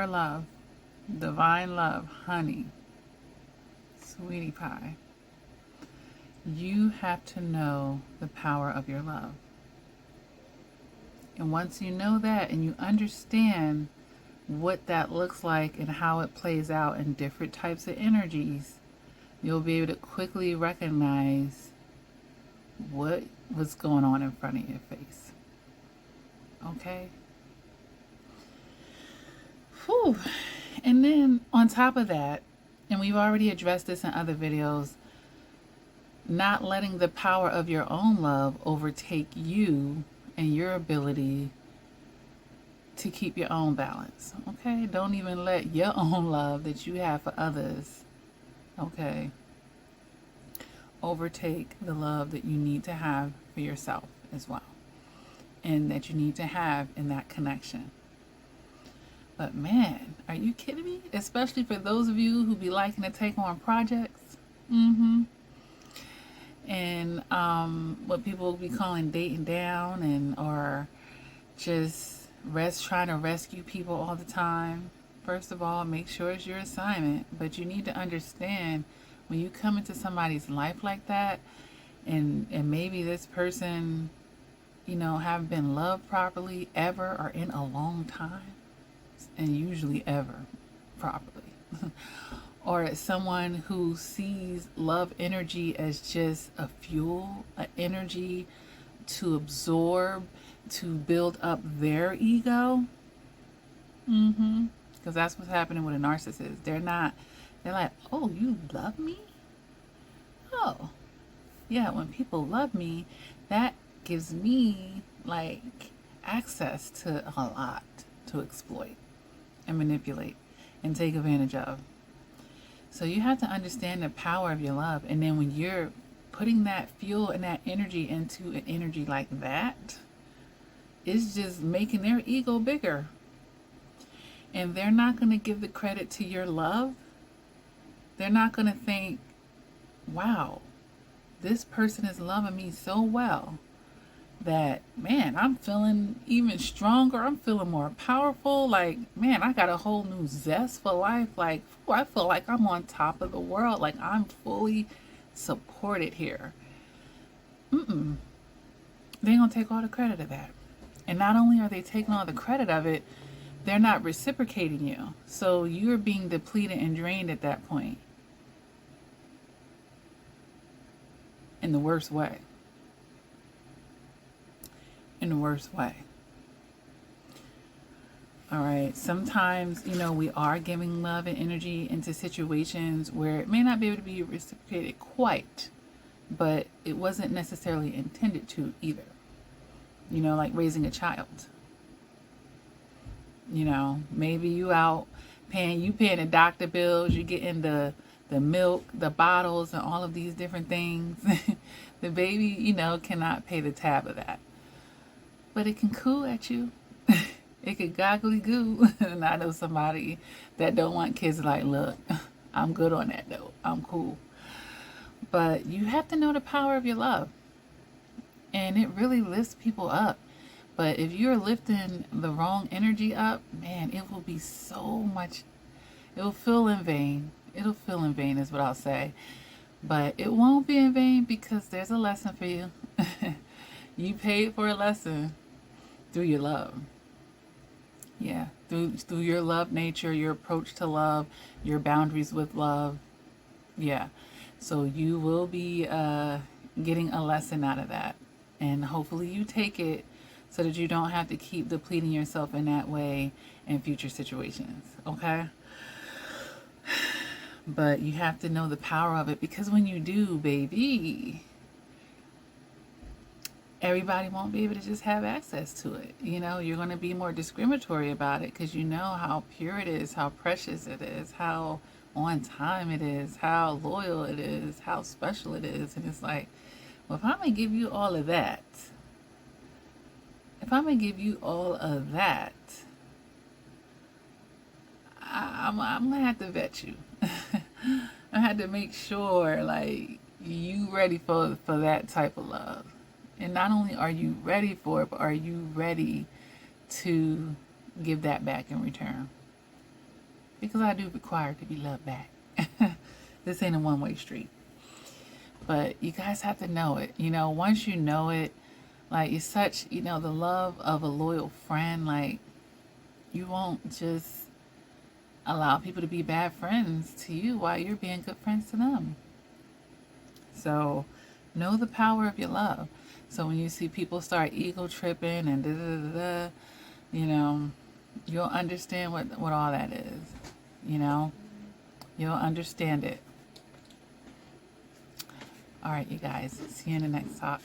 pure love, divine love, honey, sweetie pie. You have to know the power of your love. And once you know that and you understand what that looks like and how it plays out in different types of energies, you'll be able to quickly recognize what's going on in front of your face. Okay? Whew. And then on top of that, and we've already addressed this in other videos, not letting the power of your own love overtake you and your ability to keep your own balance. Okay? Don't even let your own love that you have for others, okay, overtake the love that you need to have for yourself as well, and that you need to have in that connection. But man, are you kidding me? Especially for those of you who be liking to take on projects. And what people will be calling dating down, and or just trying to rescue people all the time. First of all, make sure it's your assignment. But you need to understand, when you come into somebody's life like that, and maybe this person, haven't been loved properly ever or in a long time, and usually ever properly, or as someone who sees love energy as just a fuel, an energy to absorb, to build up their ego. Because that's what's happening with a narcissist. They're like, oh, you love me? Oh, yeah, when people love me, that gives me like access to a lot to exploit and manipulate and take advantage of. So you have to understand the power of your love. And then when you're putting that fuel and that energy into an energy like that, it's just making their ego bigger. And they're not going to give the credit to your love. They're not going to think, wow, this person is loving me so well that, man, I'm feeling even stronger. I'm feeling more powerful. Like, man, I got a whole new zest for life. Like, I feel like I'm on top of the world. Like, I'm fully supported here. They're going to take all the credit of that. And not only are they taking all the credit of it, they're not reciprocating you. So you're being depleted and drained at that point. In the worst way. In the worst way. All right. Sometimes, we are giving love and energy into situations where it may not be able to be reciprocated quite, but it wasn't necessarily intended to either. Like raising a child. Maybe you out paying the doctor bills, you getting the milk, the bottles, and all of these different things. The baby, cannot pay the tab of that. But it can coo at you. It could goggly goo. And I know somebody that don't want kids, like, look, I'm good on that though. I'm cool. But you have to know the power of your love. And it really lifts people up. But if you're lifting the wrong energy up, man, it will be so much, it will feel in vain. It'll feel in vain is what I'll say. But it won't be in vain, because there's a lesson for you. You paid for a lesson through your love. Yeah, through your love nature, your approach to love, your boundaries with love. Yeah, so you will be getting a lesson out of that. And hopefully you take it so that you don't have to keep depleting yourself in that way in future situations, okay? But you have to know the power of it, because when you do, baby, everybody won't be able to just have access to it. You're going to be more discriminatory about it, because you know how pure it is, how precious it is, how on time it is, how loyal it is, how special it is. And it's like, well, if I'm going to give you all of that, I'm going to have to vet you. I had to make sure, like, you ready for that type of love. And not only are you ready for it, but are you ready to give that back in return? because I do require to be loved back. This ain't a one-way street. But you guys have to know it. Once you know it, like, it's such, the love of a loyal friend, like, you won't just allow people to be bad friends to you while you're being good friends to them. So, know the power of your love. So when you see people start ego tripping and you'll understand what all that is. You'll understand it. All right, you guys. See you in the next talk.